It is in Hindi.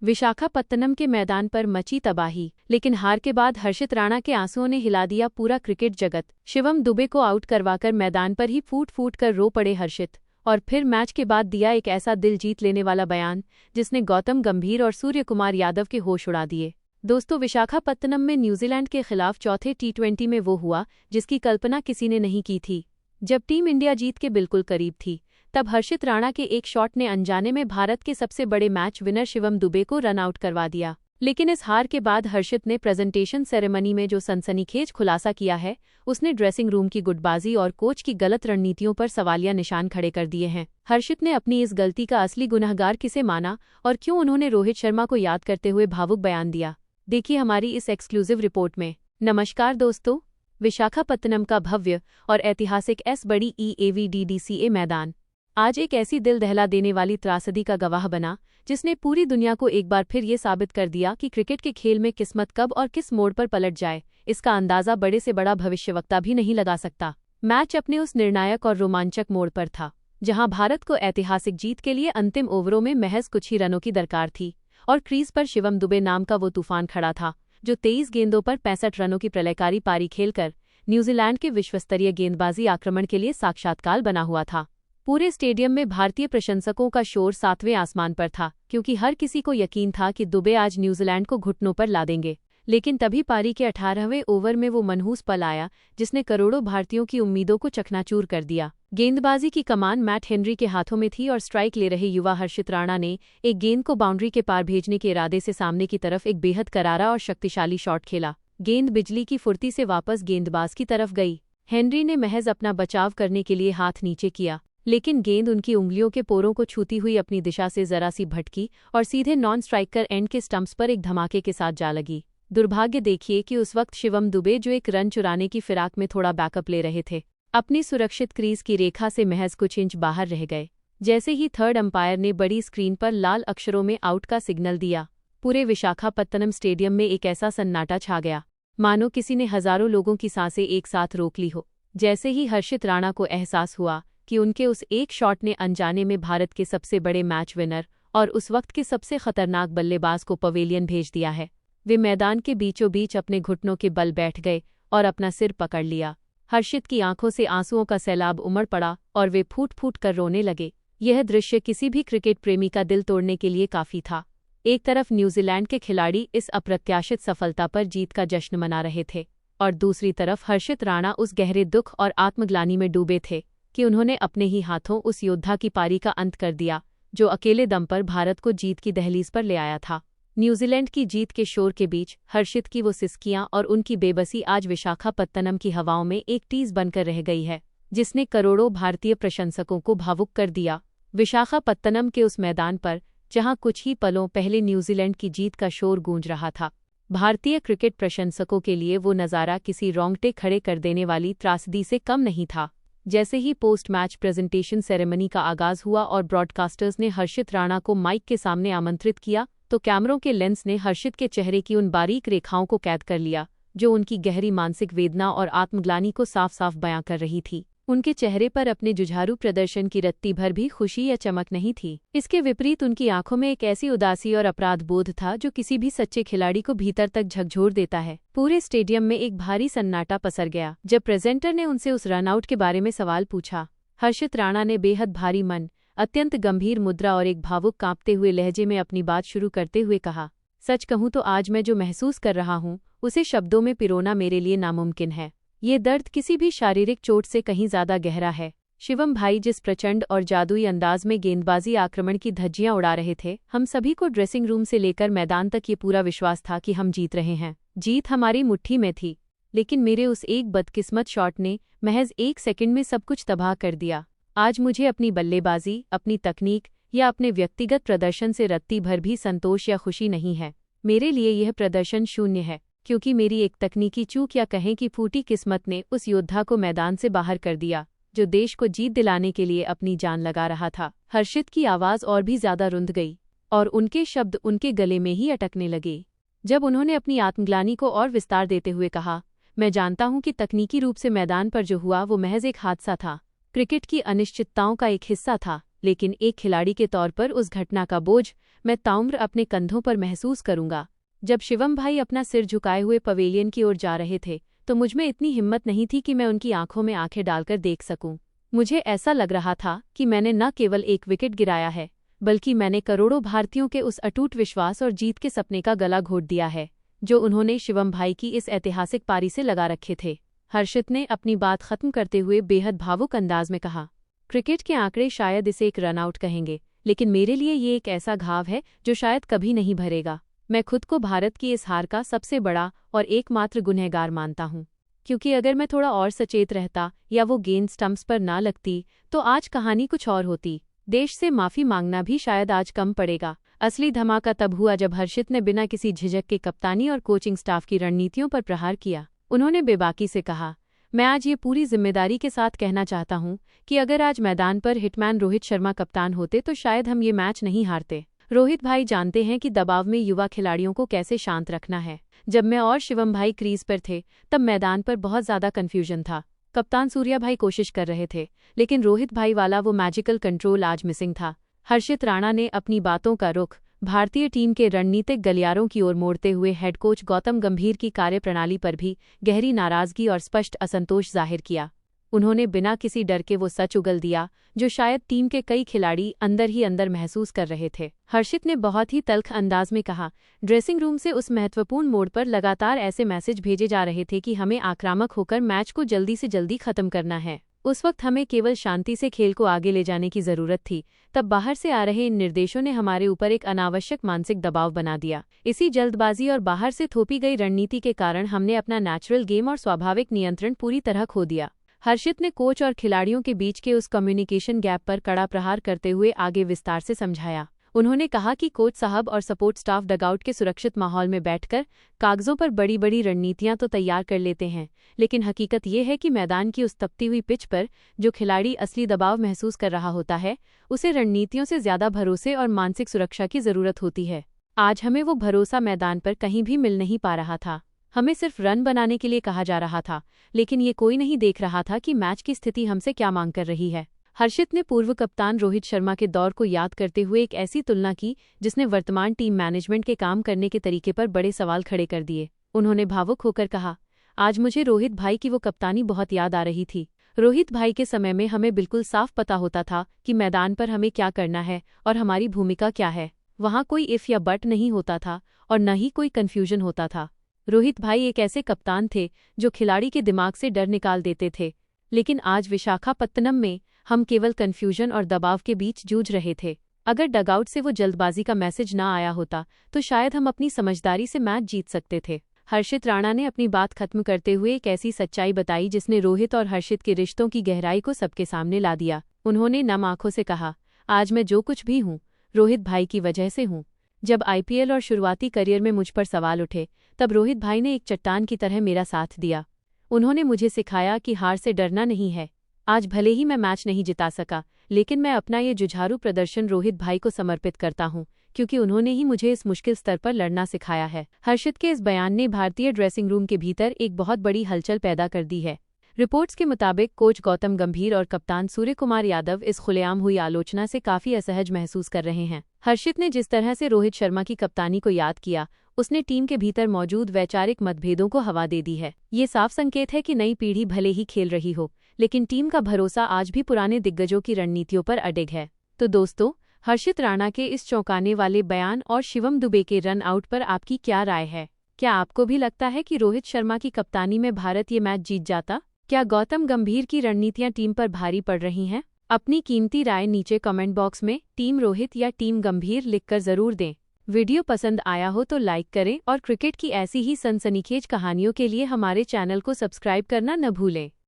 विशाखापत्तनम के मैदान पर मची तबाही, लेकिन हार के बाद हर्षित राणा के आंसुओं ने हिला दिया पूरा क्रिकेट जगत। शिवम दुबे को आउट करवाकर मैदान पर ही फूट फूट कर रो पड़े हर्षित, और फिर मैच के बाद दिया एक ऐसा दिल जीत लेने वाला बयान जिसने गौतम गंभीर और सूर्य कुमार यादव के होश उड़ा दिए। दोस्तों, विशाखापत्तनम में न्यूजीलैंड के खिलाफ चौथे T20 में वो हुआ जिसकी कल्पना किसी ने नहीं की थी। जब टीम इंडिया जीत के बिल्कुल करीब थी, तब हर्षित राणा के एक शॉट ने अनजाने में भारत के सबसे बड़े मैच विनर शिवम दुबे को रन आउट करवा दिया। लेकिन इस हार के बाद हर्षित ने प्रेजेंटेशन सेरेमनी में जो सनसनीखेज खुलासा किया है, उसने ड्रेसिंग रूम की गुटबाजी और कोच की गलत रणनीतियों पर सवालिया निशान खड़े कर दिए हैं। हर्षित ने अपनी इस गलती का असली गुनहगार किसे माना और क्यों उन्होंने रोहित शर्मा को याद करते हुए भावुक बयान दिया, देखिए हमारी इस एक्सक्लूसिव रिपोर्ट में। नमस्कार दोस्तों, विशाखापत्तनम का भव्य और ऐतिहासिक बड़ी EAVDDCA मैदान आज एक ऐसी दिल दहला देने वाली त्रासदी का गवाह बना जिसने पूरी दुनिया को एक बार फिर ये साबित कर दिया कि क्रिकेट के खेल में किस्मत कब और किस मोड़ पर पलट जाए, इसका अंदाजा बड़े से बड़ा भविष्यवक्ता भी नहीं लगा सकता। मैच अपने उस निर्णायक और रोमांचक मोड़ पर था जहां भारत को ऐतिहासिक जीत के लिए अंतिम ओवरों में महज कुछ ही रनों की दरकार थी और क्रीज पर शिवम दुबे नाम का वो तूफान खड़ा था जो 23 गेंदों पर 65 रनों की प्रलयकारी पारी खेलकर न्यूजीलैंड के विश्वस्तरीय गेंदबाजी आक्रमण के लिए साक्षात्कार बना हुआ था। पूरे स्टेडियम में भारतीय प्रशंसकों का शोर 7वें आसमान पर था, क्योंकि हर किसी को यकीन था कि दुबे आज न्यूजीलैंड को घुटनों पर ला देंगे। लेकिन तभी पारी के 18वें ओवर में वो मनहूस पल आया जिसने करोड़ों भारतीयों की उम्मीदों को चकनाचूर कर दिया। गेंदबाजी की कमान मैट हेनरी के हाथों में थी और स्ट्राइक ले रहे युवा हर्षित राणा ने एक गेंद को बाउंड्री के पार भेजने के इरादे से सामने की तरफ एक बेहद करारा और शक्तिशाली शॉट खेला। गेंद बिजली की फुर्ती से वापस गेंदबाज की तरफ गई। हेनरी ने महज अपना बचाव करने के लिए हाथ नीचे किया, लेकिन गेंद उनकी उंगलियों के पोरों को छूती हुई अपनी दिशा से जरा सी भटकी और सीधे नॉन स्ट्राइकर एंड के स्टंप्स पर एक धमाके के साथ जा लगी। दुर्भाग्य देखिए कि उस वक्त शिवम दुबे, जो एक रन चुराने की फिराक में थोड़ा बैकअप ले रहे थे, अपनी सुरक्षित क्रीज की रेखा से महज कुछ इंच बाहर रह गए। जैसे ही थर्ड अंपायर ने बड़ी स्क्रीन पर लाल अक्षरों में आउट का सिग्नल दिया, पूरे विशाखापत्तनम स्टेडियम में एक ऐसा सन्नाटा छा गया मानो किसी ने हजारों लोगों की सांसें एक साथ रोक ली हो। जैसे ही हर्षित राणा को एहसास हुआ कि उनके उस एक शॉट ने अनजाने में भारत के सबसे बड़े मैच विनर और उस वक्त के सबसे खतरनाक बल्लेबाज को पवेलियन भेज दिया है, वे मैदान के बीचों बीच अपने घुटनों के बल बैठ गए और अपना सिर पकड़ लिया। हर्षित की आंखों से आंसुओं का सैलाब उमड़ पड़ा और वे फूट फूट कर रोने लगे। यह दृश्य किसी भी क्रिकेट प्रेमी का दिल तोड़ने के लिए काफी था। एक तरफ न्यूजीलैंड के खिलाड़ी इस अप्रत्याशित सफलता पर जीत का जश्न मना रहे थे और दूसरी तरफ हर्षित राणा उस गहरे दुख और आत्मग्लानि में डूबे थे कि उन्होंने अपने ही हाथों उस योद्धा की पारी का अंत कर दिया जो अकेले दम पर भारत को जीत की दहलीज पर ले आया था। न्यूजीलैंड की जीत के शोर के बीच हर्षित की वो सिसकियां और उनकी बेबसी आज विशाखापत्तनम की हवाओं में एक टीज बनकर रह गई है, जिसने करोड़ों भारतीय प्रशंसकों को भावुक कर दिया। विशाखापत्तनम के उस मैदान पर, जहां कुछ ही पलों पहले न्यूजीलैंड की जीत का शोर गूंज रहा था, भारतीय क्रिकेट प्रशंसकों के लिए वो नज़ारा किसी रोंगटे खड़े कर देने वाली त्रासदी से कम नहीं था। जैसे ही पोस्ट मैच प्रेजेंटेशन सेरेमनी का आगाज हुआ और ब्रॉडकास्टर्स ने हर्षित राणा को माइक के सामने आमंत्रित किया, तो कैमरों के लेंस ने हर्षित के चेहरे की उन बारीक रेखाओं को कैद कर लिया जो उनकी गहरी मानसिक वेदना और आत्मग्लानि को साफ साफ बयां कर रही थी। उनके चेहरे पर अपने जुझारू प्रदर्शन की रत्ती भर भी खुशी या चमक नहीं थी। इसके विपरीत उनकी आंखों में एक ऐसी उदासी और अपराध बोध था जो किसी भी सच्चे खिलाड़ी को भीतर तक झकझोर देता है। पूरे स्टेडियम में एक भारी सन्नाटा पसर गया जब प्रेजेंटर ने उनसे उस रनआउट के बारे में सवाल पूछा। हर्षित राणा ने बेहद भारी मन, अत्यंत गंभीर मुद्रा और एक भावुक कांपते हुए लहजे में अपनी बात शुरू करते हुए कहा, सच कहूं तो आज मैं जो महसूस कर रहा हूं उसे शब्दों में पिरोना मेरे लिए नामुमकिन है। ये दर्द किसी भी शारीरिक चोट से कहीं ज्यादा गहरा है। शिवम भाई जिस प्रचंड और जादुई अंदाज में गेंदबाजी आक्रमण की धज्जियां उड़ा रहे थे, हम सभी को ड्रेसिंग रूम से लेकर मैदान तक ये पूरा विश्वास था कि हम जीत रहे हैं। जीत हमारी मुट्ठी में थी, लेकिन मेरे उस एक बदकिस्मत शॉट ने महज 1 सेकंड में सब कुछ तबाह कर दिया। आज मुझे अपनी बल्लेबाजी, अपनी तकनीक या अपने व्यक्तिगत प्रदर्शन से रत्ती भर भी संतोष या खुशी नहीं है। मेरे लिए यह प्रदर्शन शून्य है, क्योंकि मेरी एक तकनीकी चूक या कहें कि फूटी किस्मत ने उस योद्धा को मैदान से बाहर कर दिया जो देश को जीत दिलाने के लिए अपनी जान लगा रहा था। हर्षित की आवाज और भी ज्यादा रुंध गई और उनके शब्द उनके गले में ही अटकने लगे जब उन्होंने अपनी आत्मग्लानि को और विस्तार देते हुए कहा, मैं जानता हूं कि तकनीकी रूप से मैदान पर जो हुआ वो महज एक हादसा था, क्रिकेट की अनिश्चितताओं का एक हिस्सा था, लेकिन एक खिलाड़ी के तौर पर उस घटना का बोझ मैं ताउम्र अपने कंधों पर महसूस करूंगा। जब शिवम भाई अपना सिर झुकाए हुए पवेलियन की ओर जा रहे थे तो मुझमें इतनी हिम्मत नहीं थी कि मैं उनकी आंखों में आंखें डालकर देख सकूं। मुझे ऐसा लग रहा था कि मैंने न केवल एक विकेट गिराया है, बल्कि मैंने करोड़ों भारतीयों के उस अटूट विश्वास और जीत के सपने का गला घोट दिया है जो उन्होंने शिवम भाई की इस ऐतिहासिक पारी से लगा रखे थे। हर्षित ने अपनी बात खत्म करते हुए बेहद भावुक अंदाज में कहा, क्रिकेट के आंकड़े शायद इसे एक रनआउट कहेंगे, लेकिन मेरे लिए ये एक ऐसा घाव है जो शायद कभी नहीं भरेगा। मैं खुद को भारत की इस हार का सबसे बड़ा और एकमात्र गुनहगार मानता हूँ, क्योंकि अगर मैं थोड़ा और सचेत रहता या वो गेंद स्टंप्स पर ना लगती तो आज कहानी कुछ और होती। देश से माफी मांगना भी शायद आज कम पड़ेगा। असली धमाका तब हुआ जब हर्षित ने बिना किसी झिझक के कप्तानी और कोचिंग स्टाफ की रणनीतियों पर प्रहार किया। उन्होंने बेबाकी से कहा, मैं आज ये पूरी जिम्मेदारी के साथ कहना चाहता हूँ कि अगर आज मैदान पर हिटमैन रोहित शर्मा कप्तान होते तो शायद हम ये मैच नहीं हारते। रोहित भाई जानते हैं कि दबाव में युवा खिलाड़ियों को कैसे शांत रखना है। जब मैं और शिवम भाई क्रीज पर थे तब मैदान पर बहुत ज्यादा कंफ्यूजन था। कप्तान सूर्या भाई कोशिश कर रहे थे, लेकिन रोहित भाई वाला वो मैजिकल कंट्रोल आज मिसिंग था। हर्षित राणा ने अपनी बातों का रुख भारतीय टीम के रणनीतिक गलियारों की ओर मोड़ते हुए हेड कोच गौतम गंभीर की कार्यप्रणाली पर भी गहरी नाराजगी और स्पष्ट असंतोष जाहिर किया। उन्होंने बिना किसी डर के वो सच उगल दिया जो शायद टीम के कई खिलाड़ी अंदर ही अंदर महसूस कर रहे थे। हर्षित ने बहुत ही तल्ख अंदाज में कहा, ड्रेसिंग रूम से उस महत्वपूर्ण मोड़ पर लगातार ऐसे मैसेज भेजे जा रहे थे कि हमें आक्रामक होकर मैच को जल्दी से जल्दी खत्म करना है। उस वक्त हमें केवल शांति से खेल को आगे ले जाने की जरूरत थी। तब बाहर से आ रहे इन निर्देशों ने हमारे ऊपर एक अनावश्यक मानसिक दबाव बना दिया। इसी जल्दबाजी और बाहर से थोपी गई रणनीति के कारण हमने अपना नेचुरल गेम और स्वाभाविक नियंत्रण पूरी तरह खो दिया। हर्षित ने कोच और खिलाड़ियों के बीच के उस कम्युनिकेशन गैप पर कड़ा प्रहार करते हुए आगे विस्तार से समझाया। उन्होंने कहा कि कोच साहब और सपोर्ट स्टाफ डगआउट के सुरक्षित माहौल में बैठकर कागजों पर बड़ी बड़ी रणनीतियां तो तैयार कर लेते हैं, लेकिन हकीकत ये है कि मैदान की उस तपती हुई पिच पर जो खिलाड़ी असली दबाव महसूस कर रहा होता है उसे रणनीतियों से ज्यादा भरोसे और मानसिक सुरक्षा की जरूरत होती है। आज हमें वो भरोसा मैदान पर कहीं भी मिल नहीं पा रहा था। हमें सिर्फ रन बनाने के लिए कहा जा रहा था, लेकिन ये कोई नहीं देख रहा था कि मैच की स्थिति हमसे क्या मांग कर रही है। हर्षित ने पूर्व कप्तान रोहित शर्मा के दौर को याद करते हुए एक ऐसी तुलना की जिसने वर्तमान टीम मैनेजमेंट के काम करने के तरीके पर बड़े सवाल खड़े कर दिए। उन्होंने भावुक होकर कहा, आज मुझे रोहित भाई की वो कप्तानी बहुत याद आ रही थी। रोहित भाई के समय में हमें बिल्कुल साफ पता होता था कि मैदान पर हमें क्या करना है और हमारी भूमिका क्या है। वहाँ कोई इफ या बट नहीं होता था और न ही कोई कन्फ्यूजन होता था। रोहित भाई एक ऐसे कप्तान थे जो खिलाड़ी के दिमाग से डर निकाल देते थे, लेकिन आज विशाखापत्तनम में हम केवल कन्फ्यूजन और दबाव के बीच जूझ रहे थे। अगर डगआउट से वो जल्दबाजी का मैसेज ना आया होता तो शायद हम अपनी समझदारी से मैच जीत सकते थे। हर्षित राणा ने अपनी बात खत्म करते हुए एक ऐसी सच्चाई बताई जिसने रोहित और हर्षित के रिश्तों की गहराई को सबके सामने ला दिया। उन्होंने नम आंखों से कहा, आज मैं जो कुछ भी हूँ रोहित भाई की वजह से हूँ। जब आईपीएल और शुरुआती करियर में मुझ पर सवाल उठे तब रोहित भाई ने एक चट्टान की तरह मेरा साथ दिया। उन्होंने मुझे सिखाया कि हार से डरना नहीं है। आज भले ही मैं मैच नहीं जिता सका, लेकिन मैं अपना ये जुझारू प्रदर्शन रोहित भाई को समर्पित करता हूँ, क्योंकि उन्होंने ही मुझे इस मुश्किल स्तर पर लड़ना सिखाया है। हर्षित के इस बयान ने भारतीय ड्रेसिंग रूम के भीतर एक बहुत बड़ी हलचल पैदा कर दी है। रिपोर्ट्स के मुताबिक कोच गौतम गंभीर और कप्तान सूर्यकुमार यादव इस खुलेआम हुई आलोचना से काफी असहज महसूस कर रहे हैं। हर्षित ने जिस तरह से रोहित शर्मा की कप्तानी को याद किया, उसने टीम के भीतर मौजूद वैचारिक मतभेदों को हवा दे दी है। ये साफ संकेत है कि नई पीढ़ी भले ही खेल रही हो, लेकिन टीम का भरोसा आज भी पुराने दिग्गजों की रणनीतियों पर अडिग है। तो दोस्तों, हर्षित राणा के इस चौंकाने वाले बयान और शिवम दुबे के रन आउट पर आपकी क्या राय है? क्या आपको भी लगता है कि रोहित शर्मा की कप्तानी में भारत ये मैच जीत जाता? क्या गौतम गंभीर की रणनीतियां टीम पर भारी पड़ रही हैं? अपनी कीमती राय नीचे कमेंट बॉक्स में टीम रोहित या टीम गंभीर लिखकर जरूर दें। वीडियो पसंद आया हो तो लाइक करें और क्रिकेट की ऐसी ही सनसनीखेज कहानियों के लिए हमारे चैनल को सब्सक्राइब करना न भूलें।